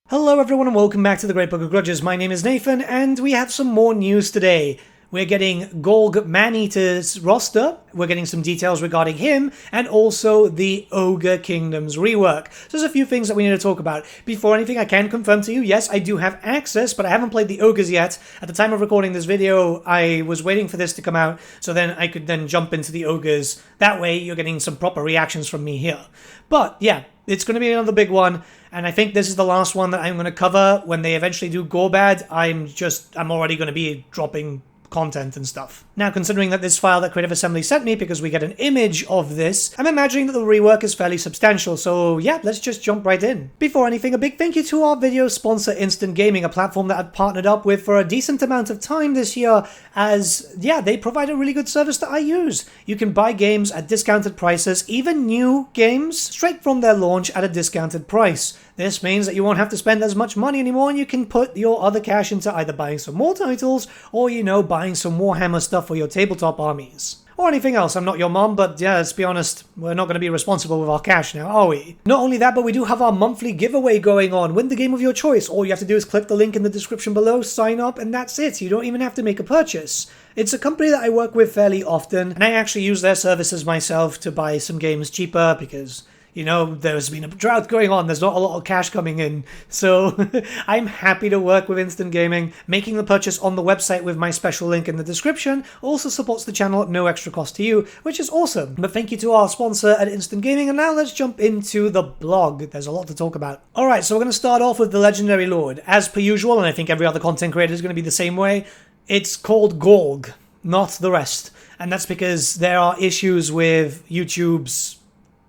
Hello everyone and welcome back to the Great Book of Grudges. My name is Nathan and we have some more news today. We're getting Golgfag Maneater's roster, we're getting some details regarding him, and also the Ogre Kingdoms rework. So there's a few things that we need to talk about. Before anything, I can confirm to you, yes, I do have access, but I haven't played the Ogres yet. At the time of recording this video, I was waiting for this to come out, so then I could then jump into the Ogres. That way, you're getting some proper reactions from me here. But yeah, it's going to be another big one, and I think this is the last one that I'm going to cover. When they eventually do go bad, I'm already going to be dropping content and stuff. Now, considering that this file that Creative Assembly sent me, because we get an image of this, I'm imagining that the rework is fairly substantial, so yeah, let's just jump right in. Before anything, a big thank you to our video sponsor Instant Gaming, a platform that I've partnered up with for a decent amount of time this year, as yeah, they provide a really good service that I use. You can buy games at discounted prices, even new games, straight from their launch at a discounted price. This means that you won't have to spend as much money anymore, and you can put your other cash into either buying some more titles, or, you know, buying some Warhammer stuff for your tabletop armies. Or anything else. I'm not your mom, but yeah, let's be honest, we're not going to be responsible with our cash now, are we? Not only that, but we do have our monthly giveaway going on. Win the game of your choice. All you have to do is click the link in the description below, sign up, and that's it. You don't even have to make a purchase. It's a company that I work with fairly often, and I actually use their services myself to buy some games cheaper because, you know, there's been a drought going on, there's not a lot of cash coming in, so I'm happy to work with Instant Gaming. Making the purchase on the website with my special link in the description also supports the channel at no extra cost to you, which is awesome. But thank you to our sponsor at Instant Gaming, and now let's jump into the blog. There's a lot to talk about. Alright, so we're going to start off with the Legendary Lord. As per usual, and I think every other content creator is going to be the same way, it's called Golg, not the rest. And that's because there are issues with YouTube's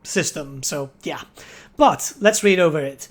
system, so yeah. But let's read over it.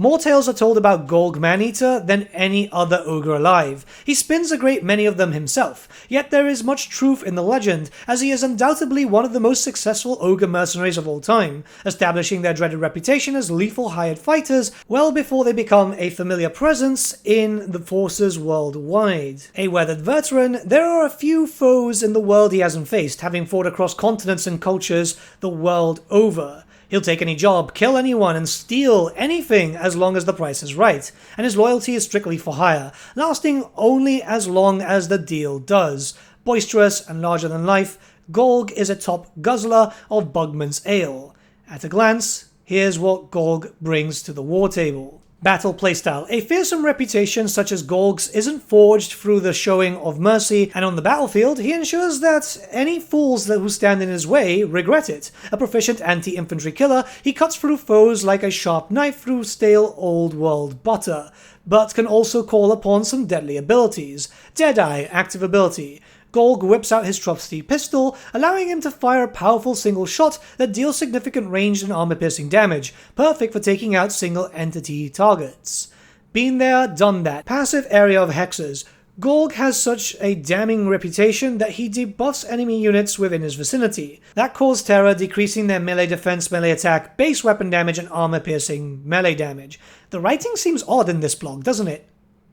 More tales are told about Golgfag Maneater than any other ogre alive. He spins a great many of them himself, yet there is much truth in the legend, as he is undoubtedly one of the most successful ogre mercenaries of all time, establishing their dreaded reputation as lethal hired fighters well before they become a familiar presence in the forces worldwide. A weathered veteran, there are a few foes in the world he hasn't faced, having fought across continents and cultures the world over. He'll take any job, kill anyone, and steal anything as long as the price is right, and his loyalty is strictly for hire, lasting only as long as the deal does. Boisterous and larger than life, Golg is a top guzzler of Bugman's ale. At a glance, here's what Golg brings to the war table. Battle playstyle. A fearsome reputation such as Golg's isn't forged through the showing of mercy, and on the battlefield he ensures that any fools who stand in his way regret it. A proficient anti-infantry killer, he cuts through foes like a sharp knife through stale old world butter, but can also call upon some deadly abilities. Deadeye, active ability. Golg whips out his trusty pistol, allowing him to fire a powerful single shot that deals significant ranged and armor-piercing damage, perfect for taking out single-entity targets. Been there, done that. Passive area of hexes. Golg has such a damning reputation that he debuffs enemy units within his vicinity. That causes terror, decreasing their melee defense, melee attack, base weapon damage, and armor-piercing melee damage. The writing seems odd in this blog, doesn't it?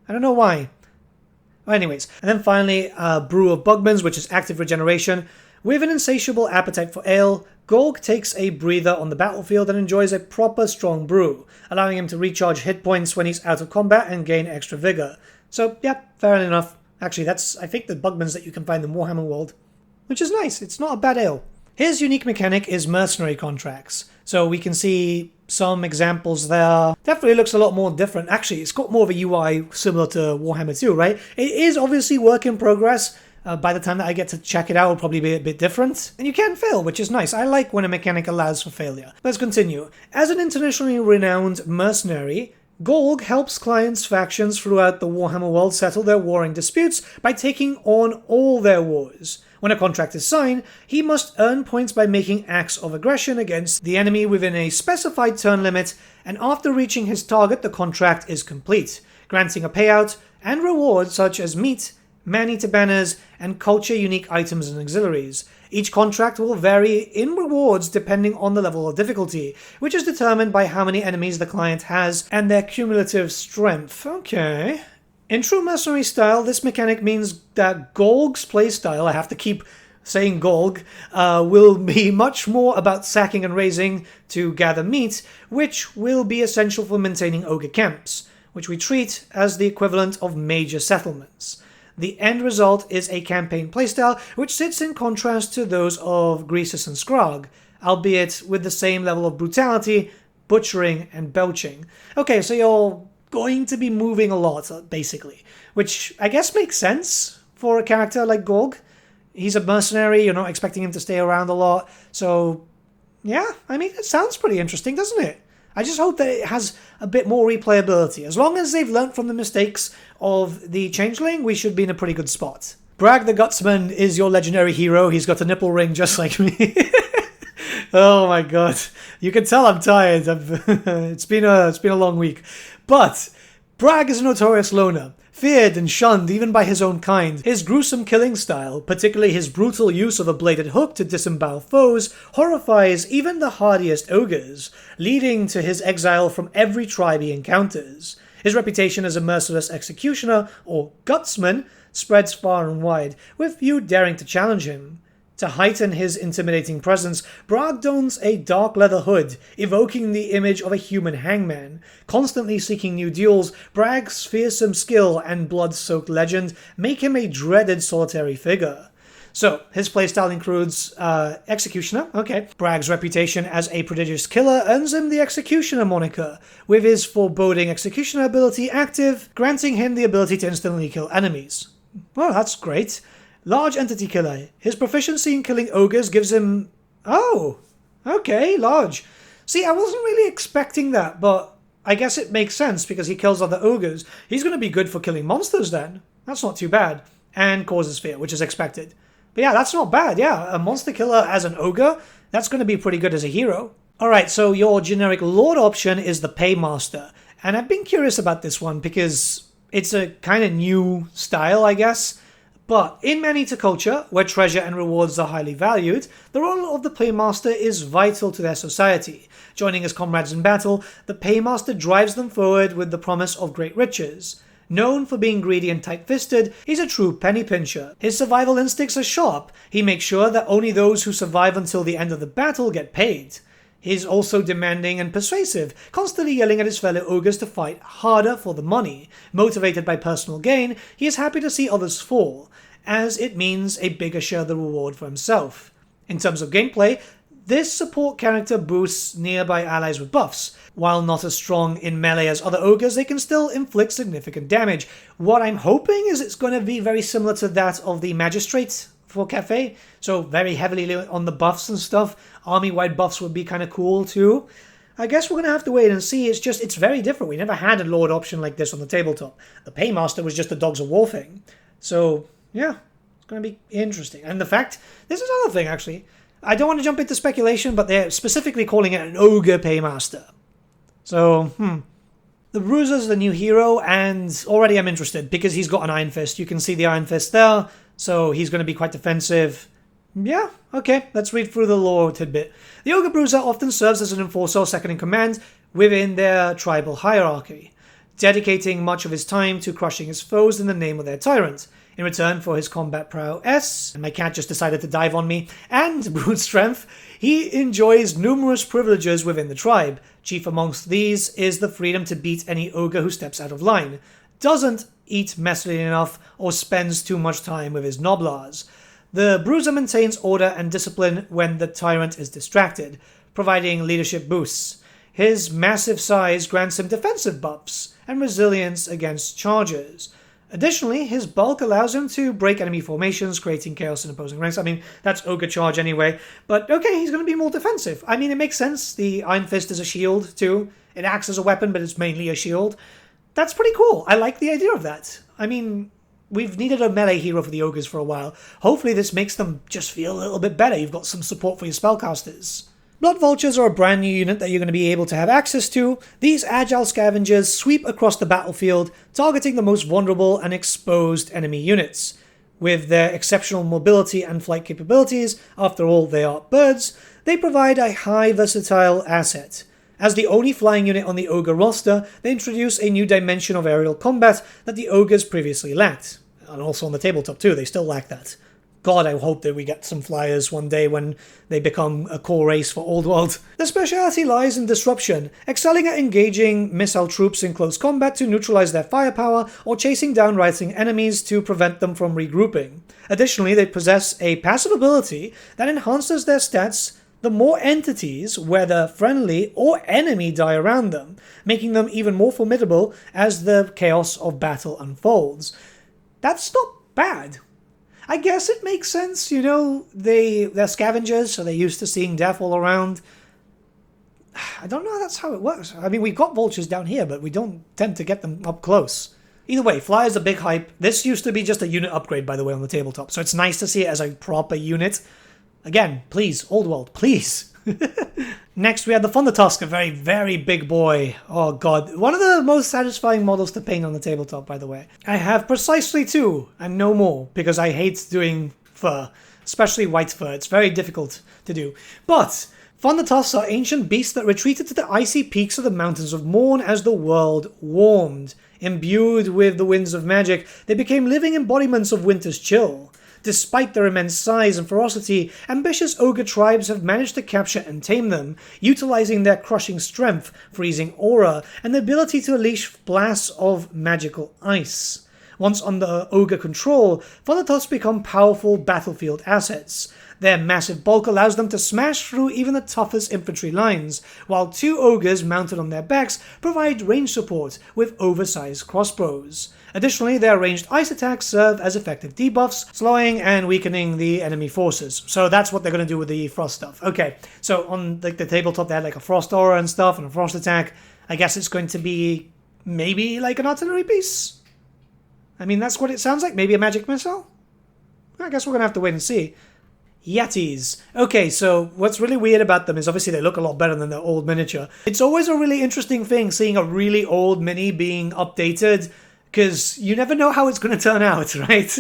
I don't know why. Anyways, and then finally, Brew of Bugman's, which is active regeneration. With an insatiable appetite for ale, Golg takes a breather on the battlefield and enjoys a proper strong brew, allowing him to recharge hit points when he's out of combat and gain extra vigor. So, yeah, fair enough. Actually, that's, I think, the Bugman's that you can find in Warhammer World, which is nice. It's not a bad ale. His unique mechanic is mercenary contracts. So we can see some examples there. Definitely looks a lot more different. Actually, it's got more of a UI similar to Warhammer 2, right? It is obviously work in progress. By the time that I get to check it out, it'll probably be a bit different. And you can fail, which is nice. I like when a mechanic allows for failure. Let's continue. As an internationally renowned mercenary, Golg helps clients' factions throughout the Warhammer world settle their warring disputes by taking on all their wars. When a contract is signed, he must earn points by making acts of aggression against the enemy within a specified turn limit, and after reaching his target, the contract is complete, granting a payout and rewards such as meat, Maneater banners, and culture-unique items and auxiliaries. Each contract will vary in rewards depending on the level of difficulty, which is determined by how many enemies the client has and their cumulative strength. Okay. In true mercenary style, this mechanic means that Golg's playstyle, I have to keep saying Golg, will be much more about sacking and raising to gather meat, which will be essential for maintaining ogre camps. which we treat as the equivalent of major settlements. The end result is a campaign playstyle which sits in contrast to those of Greasus and Skrag, albeit with the same level of brutality, butchering, and belching. Okay, so you're going to be moving a lot, basically, which I guess makes sense for a character like Golg. He's a mercenary, you're not expecting him to stay around a lot, so yeah, I mean, it sounds pretty interesting, doesn't it? I just hope that it has a bit more replayability. As long as they've learnt from the mistakes of the Changeling, we should be in a pretty good spot. Bragg the Gutsman is your legendary hero. He's got a nipple ring just like me. Oh my god. You can tell I'm tired. It's been a long week. But Bragg is a notorious loner, feared and shunned even by his own kind. His gruesome killing style, particularly his brutal use of a bladed hook to disembowel foes, horrifies even the hardiest ogres, leading to his exile from every tribe he encounters. His reputation as a merciless executioner, or gutsman, spreads far and wide, with few daring to challenge him. To heighten his intimidating presence, Bragg dons a dark leather hood, evoking the image of a human hangman. Constantly seeking new duels, Bragg's fearsome skill and blood-soaked legend make him a dreaded solitary figure. So, his playstyle includes Executioner, okay. Bragg's reputation as a prodigious killer earns him the Executioner moniker, with his foreboding Executioner ability active, granting him the ability to instantly kill enemies. Well, that's great. Large Entity Killer. His proficiency in killing ogres gives him... Oh, okay, large. See, I wasn't really expecting that, but I guess it makes sense because he kills other ogres. He's going to be good for killing monsters then. That's not too bad. And causes fear, which is expected. But yeah, that's not bad, yeah. A monster killer as an ogre, that's going to be pretty good as a hero. Alright, so your generic Lord option is the Paymaster. And I've been curious about this one because it's a kind of new style, I guess. But in Maneater culture, where treasure and rewards are highly valued, the role of the Paymaster is vital to their society. Joining his comrades in battle, the Paymaster drives them forward with the promise of great riches. Known for being greedy and tight-fisted, he's a true penny pincher. His survival instincts are sharp. He makes sure that only those who survive until the end of the battle get paid. He's also demanding and persuasive, constantly yelling at his fellow ogres to fight harder for the money. Motivated by personal gain, he is happy to see others fall, as it means a bigger share of the reward for himself. In terms of gameplay, this support character boosts nearby allies with buffs. While not as strong in melee as other ogres, they can still inflict significant damage. What I'm hoping is it's going to be very similar to that of the Magistrate for Cafe, so very heavily on the buffs and stuff. Army-wide buffs would be kind of cool too. I guess we're going to have to wait and see. It's very different. We never had a Lord option like this on the tabletop. The Paymaster was just a Dogs of War thing. So, yeah, it's going to be interesting. And the fact, this is another thing actually. I don't want to jump into speculation, but they're specifically calling it an Ogre Paymaster. So, The Bruiser's the new hero, and already I'm interested because he's got an Iron Fist. You can see the Iron Fist there, so he's going to be quite defensive. Yeah, okay, let's read through the lore tidbit. The Ogre Bruiser often serves as an enforcer or second-in-command within their tribal hierarchy, dedicating much of his time to crushing his foes in the name of their tyrant. In return for his combat prowess, and my cat just decided to dive on me, and brute strength, he enjoys numerous privileges within the tribe. Chief amongst these is the freedom to beat any ogre who steps out of line, doesn't eat messily enough, or spends too much time with his noblars. The Bruiser maintains order and discipline when the tyrant is distracted, providing leadership boosts. His massive size grants him defensive buffs and resilience against charges. Additionally, his bulk allows him to break enemy formations, creating chaos in opposing ranks. I mean, that's Ogre Charge anyway, but okay, he's going to be more defensive. I mean, it makes sense. The Iron Fist is a shield, too. It acts as a weapon, but it's mainly a shield. That's pretty cool. I like the idea of that. I mean, we've needed a melee hero for the Ogres for a while. Hopefully this makes them just feel a little bit better. You've got some support for your spellcasters. Blood Vultures are a brand new unit that you're going to be able to have access to. These agile scavengers sweep across the battlefield, targeting the most vulnerable and exposed enemy units. With their exceptional mobility and flight capabilities, after all they are birds, they provide a high versatile asset. As the only flying unit on the Ogre roster, they introduce a new dimension of aerial combat that the Ogres previously lacked. And also on the tabletop too, they still lack that. God, I hope that we get some flyers one day when they become a core race for Old World. Their speciality lies in disruption, excelling at engaging missile troops in close combat to neutralize their firepower or chasing down rising enemies to prevent them from regrouping. Additionally, they possess a passive ability that enhances their stats the more entities, whether friendly or enemy, die around them, making them even more formidable as the chaos of battle unfolds. That's not bad. I guess it makes sense, you know, they're scavengers, so they're used to seeing death all around. I don't know that's how it works. I mean, we've got vultures down here, but we don't tend to get them up close. Either way, Flyer's a big hype. This used to be just a unit upgrade, by the way, on the tabletop, so it's nice to see it as a proper unit. Again, please, Old World, please. Next, we have the Thundertusk, a very, very big boy. Oh god, one of the most satisfying models to paint on the tabletop, by the way. I have precisely 2, and no more, because I hate doing fur, especially white fur. It's very difficult to do. But Thundertusks are ancient beasts that retreated to the icy peaks of the Mountains of Morn as the world warmed. Imbued with the winds of magic, they became living embodiments of winter's chill. Despite their immense size and ferocity, ambitious ogre tribes have managed to capture and tame them, utilizing their crushing strength, freezing aura, and the ability to unleash blasts of magical ice. Once under ogre control, Thundertusks become powerful battlefield assets. Their massive bulk allows them to smash through even the toughest infantry lines, while 2 ogres mounted on their backs provide range support with oversized crossbows. Additionally, their ranged ice attacks serve as effective debuffs, slowing and weakening the enemy forces. So that's what they're going to do with the frost stuff. Okay, so on the tabletop they had like a frost aura and stuff and a frost attack. I guess it's going to be maybe like an artillery piece? I mean, that's what it sounds like. Maybe a magic missile? I guess we're going to have to wait and see. Yhetees. Okay, so what's really weird about them is obviously they look a lot better than their old miniature. It's always a really interesting thing seeing a really old mini being updated, because you never know how it's going to turn out, right?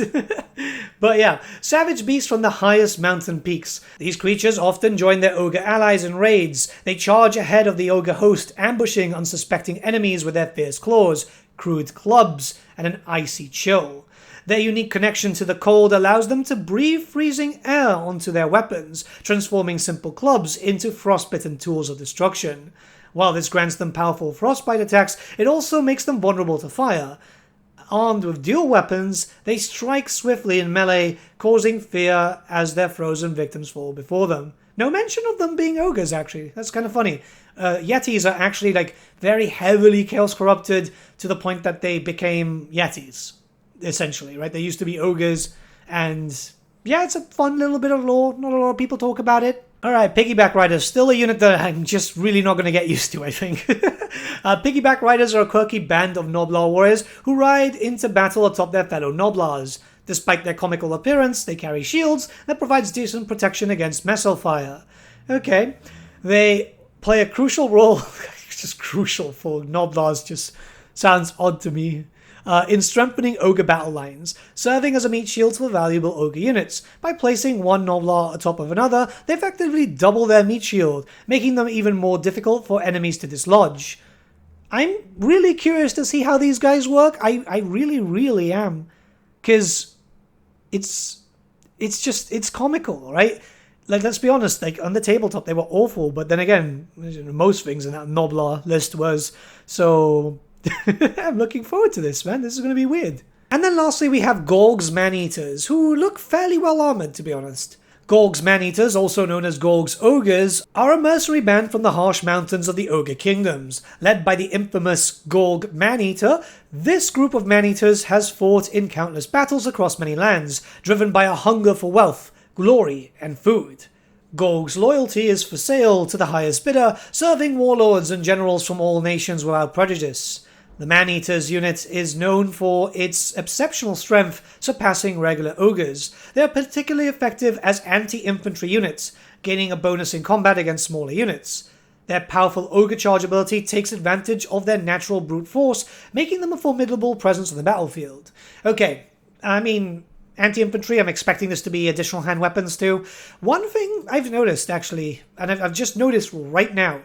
But yeah, savage beasts from the highest mountain peaks. These creatures often join their ogre allies in raids. They charge ahead of the ogre host, ambushing unsuspecting enemies with their fierce claws, crude clubs, and an icy chill. Their unique connection to the cold allows them to breathe freezing air onto their weapons, transforming simple clubs into frostbitten tools of destruction. While this grants them powerful frostbite attacks, it also makes them vulnerable to fire. Armed with dual weapons, they strike swiftly in melee, causing fear as their frozen victims fall before them. No mention of them being ogres, actually. That's kind of funny. Yetis are actually like very heavily chaos corrupted to the point that they became Yetis. Essentially, right? They used to be ogres, and yeah, it's a fun little bit of lore. Not a lot of people talk about it. Alright, Pigback Riders, still a unit that I'm just really not going to get used to, I think. Pigback Riders are a quirky band of Noblar warriors who ride into battle atop their fellow Noblars. Despite their comical appearance, they carry shields that provides decent protection against missile fire. Okay, they play a crucial role, just crucial for Noblars, just sounds odd to me. In strengthening ogre battle lines, serving as a meat shield for valuable ogre units. By placing one Noblar atop of another, they effectively double their meat shield, making them even more difficult for enemies to dislodge. I'm really curious to see how these guys work. I really, really am. Because it's comical, right? Like, let's be honest, like, on the tabletop they were awful, but then again, most things in that Noblar list was, so... I'm looking forward to this, man. This is going to be weird. And then lastly, we have Golg's Maneaters, who look fairly well armored, to be honest. Golg's Maneaters, also known as Golg's Ogres, are a mercenary band from the harsh mountains of the Ogre Kingdoms. Led by the infamous Golg Maneater, this group of Maneaters has fought in countless battles across many lands, driven by a hunger for wealth, glory, and food. Golg's loyalty is for sale to the highest bidder, serving warlords and generals from all nations without prejudice. The Maneaters unit is known for its exceptional strength, surpassing regular ogres. They are particularly effective as anti-infantry units, gaining a bonus in combat against smaller units. Their powerful ogre charge ability takes advantage of their natural brute force, making them a formidable presence on the battlefield. Okay, I mean, anti-infantry, I'm expecting this to be additional hand weapons too. One thing I've noticed, actually, and I've just noticed right now,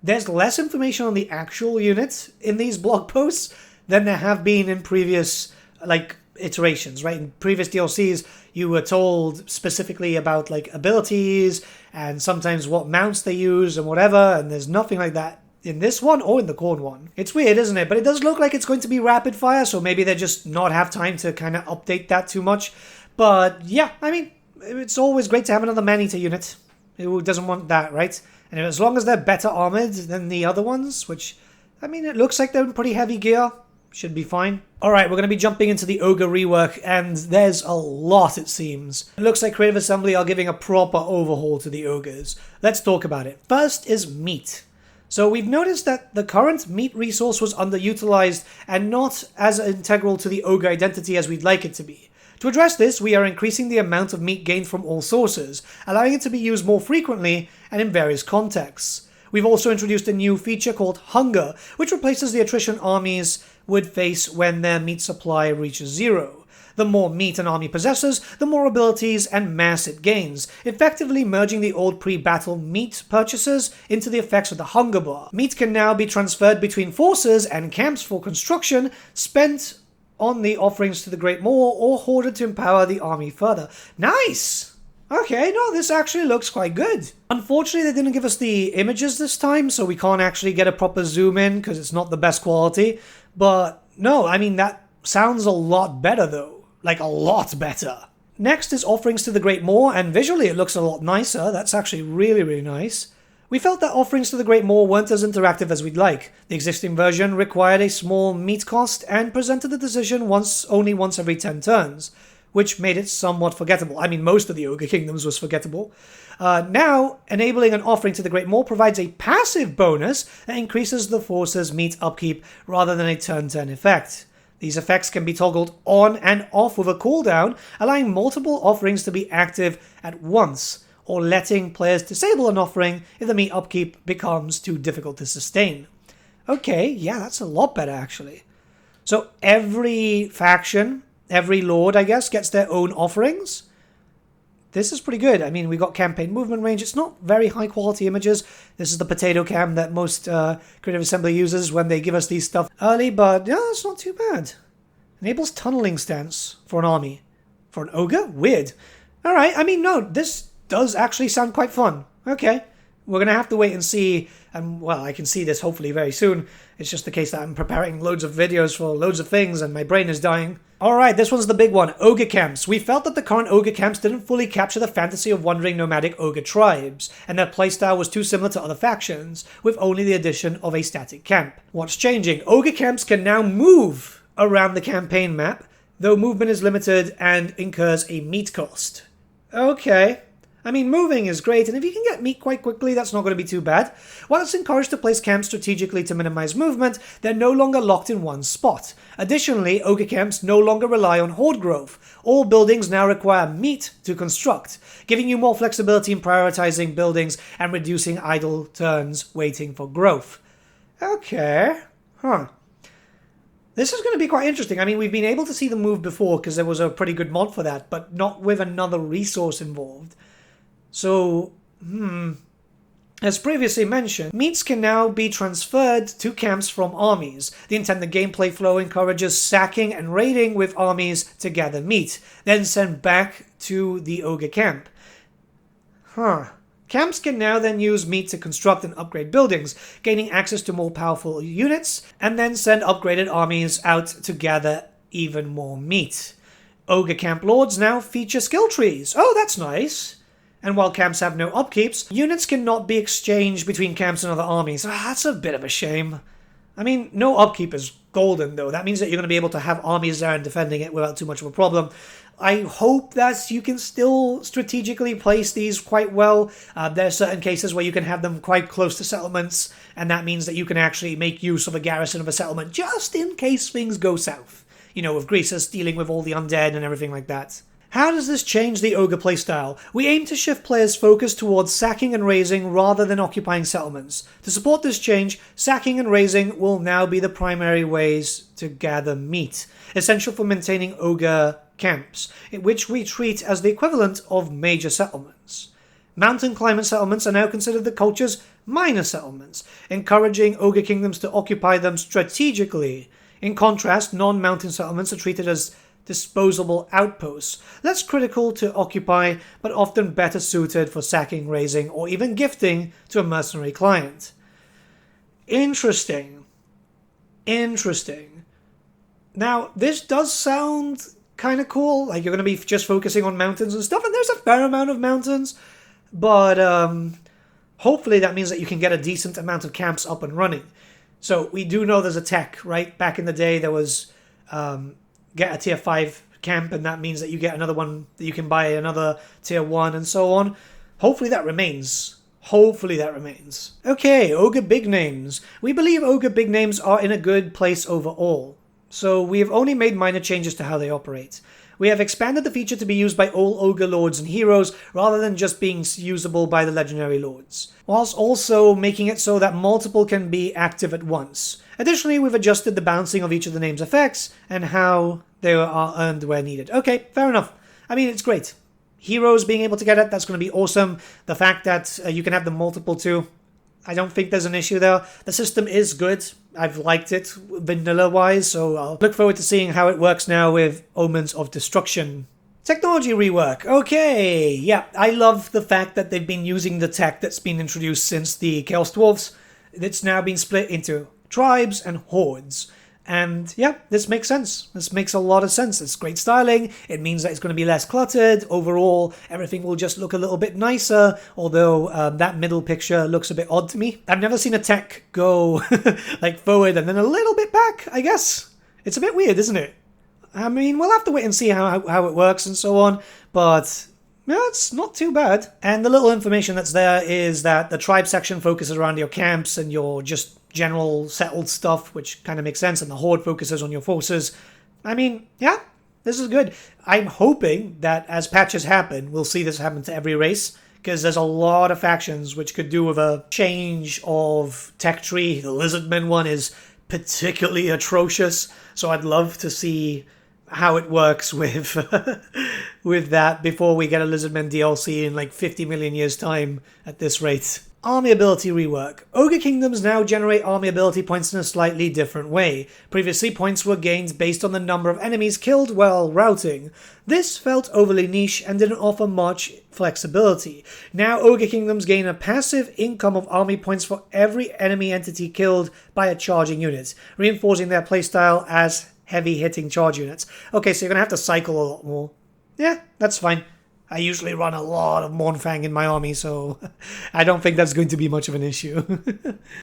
there's less information on the actual unit in these blog posts than there have been in previous, like, iterations, right? In previous DLCs, you were told specifically about like abilities and sometimes what mounts they use and whatever, and there's nothing like that in this one or in the corn one. It's weird, isn't it? But it does look like it's going to be rapid fire, so maybe they just not have time to kind of update that too much. But yeah, I mean, it's always great to have another Maneater unit. Who doesn't want that, right? And as long as they're better armored than the other ones, which, I mean, it looks like they're in pretty heavy gear, should be fine. Alright, we're going to be jumping into the Ogre Rework, and there's a lot, it seems. It looks like Creative Assembly are giving a proper overhaul to the Ogres. Let's talk about it. First is meat. So we've noticed that the current meat resource was underutilized and not as integral to the Ogre identity as we'd like it to be. To address this, we are increasing the amount of meat gained from all sources, allowing it to be used more frequently and in various contexts. We've also introduced a new feature called Hunger, which replaces the attrition armies would face when their meat supply reaches 0. The more meat an army possesses, the more abilities and mass it gains, effectively merging the old pre-battle meat purchases into the effects of the Hunger Bar. Meat can now be transferred between forces and camps for construction, spent on the offerings to the Great Maw, or hoarded to empower the army further. Nice! Okay, no, this actually looks quite good. Unfortunately, they didn't give us the images this time, so we can't actually get a proper zoom in because it's not the best quality. But no, I mean, that sounds a lot better though. Like, a lot better. Next is offerings to the Great Maw, and visually it looks a lot nicer. That's actually really, really nice. We felt that offerings to the Great Maw weren't as interactive as we'd like. The existing version required a small meat cost and presented the decision only once every 10 turns, which made it somewhat forgettable. I mean, most of the Ogre Kingdoms was forgettable. Now, enabling an offering to the Great Maw provides a passive bonus that increases the force's meat upkeep rather than a turn 10 effect. These effects can be toggled on and off with a cooldown, allowing multiple offerings to be active at once, or letting players disable an offering if the meat upkeep becomes too difficult to sustain. Okay, yeah, that's a lot better actually. So every faction, every lord, I guess, gets their own offerings. This is pretty good. I mean, we got campaign movement range. It's not very high quality images. This is the potato cam that most Creative Assembly uses when they give us these stuff early, but yeah, it's not too bad. Enables tunneling stance for an army. For an ogre? Weird. Alright, I mean, no, this does actually sound quite fun. Okay. We're going to have to wait and see, and well, I can see this hopefully very soon. It's just the case that I'm preparing loads of videos for loads of things and my brain is dying. Alright, this one's the big one, Ogre Camps. We felt that the current Ogre Camps didn't fully capture the fantasy of wandering nomadic Ogre tribes, and their playstyle was too similar to other factions, with only the addition of a static camp. What's changing? Ogre Camps can now move around the campaign map, though movement is limited and incurs a meat cost. Okay. I mean, moving is great, and if you can get meat quite quickly, that's not going to be too bad. While it's encouraged to place camps strategically to minimize movement, they're no longer locked in one spot. Additionally, Ogre camps no longer rely on horde growth. All buildings now require meat to construct, giving you more flexibility in prioritizing buildings and reducing idle turns waiting for growth. Okay. Huh. This is going to be quite interesting. I mean, we've been able to see them move before because there was a pretty good mod for that, but not with another resource involved. So, as previously mentioned, meats can now be transferred to camps from armies. The intended gameplay flow encourages sacking and raiding with armies to gather meat, then sent back to the Ogre camp. Camps can now then use meat to construct and upgrade buildings, gaining access to more powerful units, and then send upgraded armies out to gather even more meat. Ogre camp lords now feature skill trees. Oh, that's nice. And while camps have no upkeeps, units cannot be exchanged between camps and other armies. That's a bit of a shame. I mean, no upkeep is golden, though. That means that you're going to be able to have armies there and defending it without too much of a problem. I hope that you can still strategically place these quite well. There are certain cases where you can have them quite close to settlements, and that means that you can actually make use of a garrison of a settlement just in case things go south. You know, with Greasus dealing with all the undead and everything like that. How does this change the Ogre playstyle? We aim to shift players' focus towards sacking and raising rather than occupying settlements. To support this change, sacking and raising will now be the primary ways to gather meat, essential for maintaining Ogre camps, which we treat as the equivalent of major settlements. Mountain climate settlements are now considered the culture's minor settlements, encouraging Ogre Kingdoms to occupy them strategically. In contrast, non-mountain settlements are treated as disposable outposts, less critical to occupy, but often better suited for sacking, raising, or even gifting to a mercenary client. Interesting. Interesting. Now, this does sound kind of cool, like you're going to be just focusing on mountains and stuff, and there's a fair amount of mountains, but hopefully that means that you can get a decent amount of camps up and running. So we do know there's a tech, right? Back in the day there was get a tier 5 camp, and that means that you get another one that you can buy another tier 1 and so on. Hopefully that remains. Hopefully that remains. Okay, Ogre Big Names. We believe Ogre Big Names are in a good place overall, so we have only made minor changes to how they operate. We have expanded the feature to be used by all Ogre Lords and Heroes, rather than just being usable by the Legendary Lords, whilst also making it so that multiple can be active at once. Additionally, we've adjusted the balancing of each of the name's effects, and how they are earned where needed. Okay, fair enough. I mean, it's great. Heroes being able to get it, that's going to be awesome. The fact that you can have the multiple too, I don't think there's an issue there. The system is good. I've liked it vanilla-wise, so I'll look forward to seeing how it works now with Omens of Destruction. Technology rework. Okay, yeah, I love the fact that they've been using the tech that's been introduced since the Chaos Dwarfs. It's now been split into tribes and hordes. And yeah, this makes sense. This makes a lot of sense. It's great styling. It means that it's going to be less cluttered. Overall, everything will just look a little bit nicer, although that middle picture looks a bit odd to me. I've never seen a tech go like forward and then a little bit back, I guess. It's a bit weird, isn't it? I mean, we'll have to wait and see how it works and so on, but yeah, it's not too bad. And the little information that's there is that the tribe section focuses around your camps and your just general settled stuff, which kind of makes sense, and the horde focuses on your forces. I mean, yeah, this is good. I'm hoping that as patches happen, we'll see this happen to every race, because there's a lot of factions which could do with a change of tech tree. The Lizardmen one is particularly atrocious, so I'd love to see how it works with with that before we get a Lizardmen DLC in like 50 million years time at this rate. Army ability rework. Ogre Kingdoms now generate army ability points in a slightly different way. Previously, points were gained based on the number of enemies killed while routing. This felt overly niche and didn't offer much flexibility. Now, Ogre Kingdoms gain a passive income of army points for every enemy entity killed by a charging unit, reinforcing their playstyle as heavy-hitting charge units. Okay, so you're going to have to cycle a lot more. Yeah, that's fine. I usually run a lot of Mournfang in my army, so I don't think that's going to be much of an issue.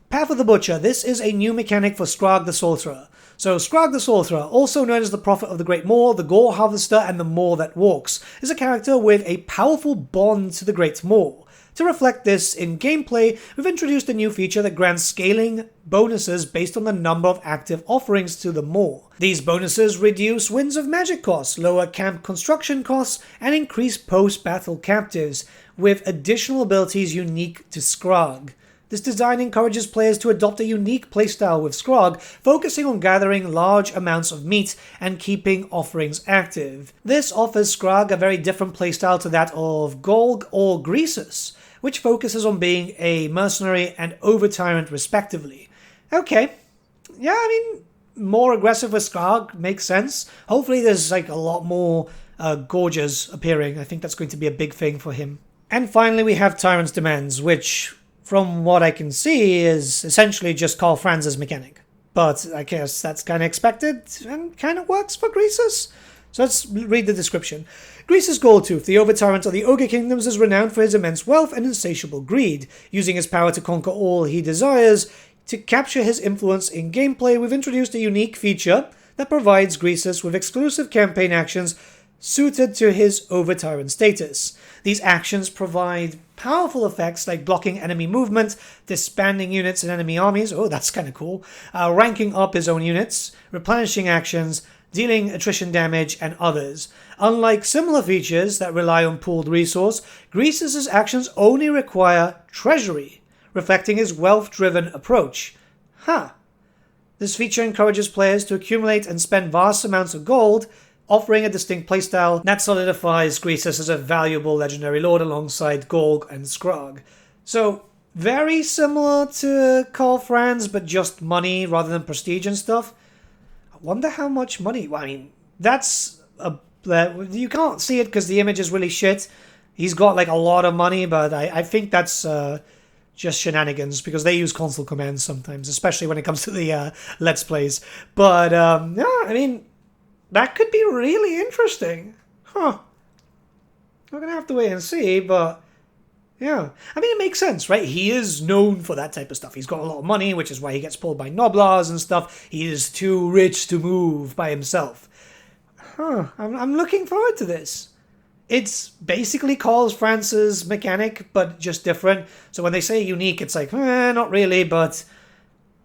Path of the Butcher. This is a new mechanic for Skrag the Sorcerer. So Skrag the Sorcerer, also known as the Prophet of the Great Maw, the Gore Harvester, and the Maw that Walks, is a character with a powerful bond to the Great Maw. To reflect this in gameplay, we've introduced a new feature that grants scaling bonuses based on the number of active offerings to the Maw. These bonuses reduce Winds of Magic costs, lower camp construction costs, and increase post-battle captives, with additional abilities unique to Skrag. This design encourages players to adopt a unique playstyle with Skrag, focusing on gathering large amounts of meat and keeping offerings active. This offers Skrag a very different playstyle to that of Golg or Greasus, which focuses on being a mercenary and over-tyrant respectively. Okay, yeah, I mean, more aggressive with Skrag makes sense. Hopefully there's like a lot more Gorges appearing. I think that's going to be a big thing for him. And finally we have Tyrant's Demands, which, from what I can see, is essentially just Karl Franz's mechanic. But I guess that's kind of expected and kind of works for Greasus. So let's read the description. Greasus Goldtooth, the over-tyrant of the Ogre Kingdoms, is renowned for his immense wealth and insatiable greed. Using his power to conquer all he desires, to capture his influence in gameplay, we've introduced a unique feature that provides Greasus with exclusive campaign actions suited to his over-tyrant status. These actions provide powerful effects like blocking enemy movement, disbanding units in enemy armies, oh that's kind of cool, ranking up his own units, replenishing actions, dealing attrition damage, and others. Unlike similar features that rely on pooled resource, Greasus' actions only require treasury, reflecting his wealth-driven approach. This feature encourages players to accumulate and spend vast amounts of gold, offering a distinct playstyle that solidifies Greasus as a valuable legendary lord alongside Golg and Skrag. So, very similar to Karl Franz, but just money rather than prestige and stuff. I wonder how much money. Well, I mean, that's you can't see it because the image is really shit. He's got like a lot of money, but I think that's just shenanigans because they use console commands sometimes, especially when it comes to the Let's Plays. But yeah, I mean, that could be really interesting. Huh. We're going to have to wait and see, but yeah. I mean, it makes sense, right? He is known for that type of stuff. He's got a lot of money, which is why he gets pulled by noblars and stuff. He is too rich to move by himself. Huh. I'm looking forward to this. It's basically Carl France's mechanic, but just different. So when they say unique, it's like, not really, but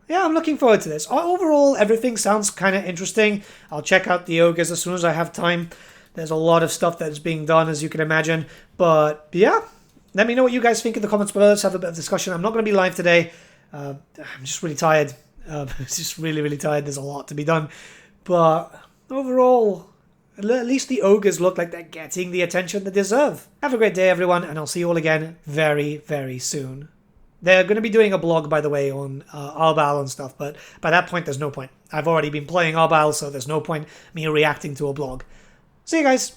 yeah, I'm looking forward to this. Overall, everything sounds kind of interesting. I'll check out the ogres as soon as I have time. There's a lot of stuff that's being done, as you can imagine. But yeah, let me know what you guys think in the comments below. Let's have a bit of discussion. I'm not going to be live today. I'm just really tired. Just really, really tired. There's a lot to be done. But overall, at least the ogres look like they're getting the attention they deserve. Have a great day, everyone, and I'll see you all again very, very soon. They're going to be doing a blog, by the way, on Arbal and stuff, but by that point, there's no point. I've already been playing Arbal, so there's no point me reacting to a blog. See you guys.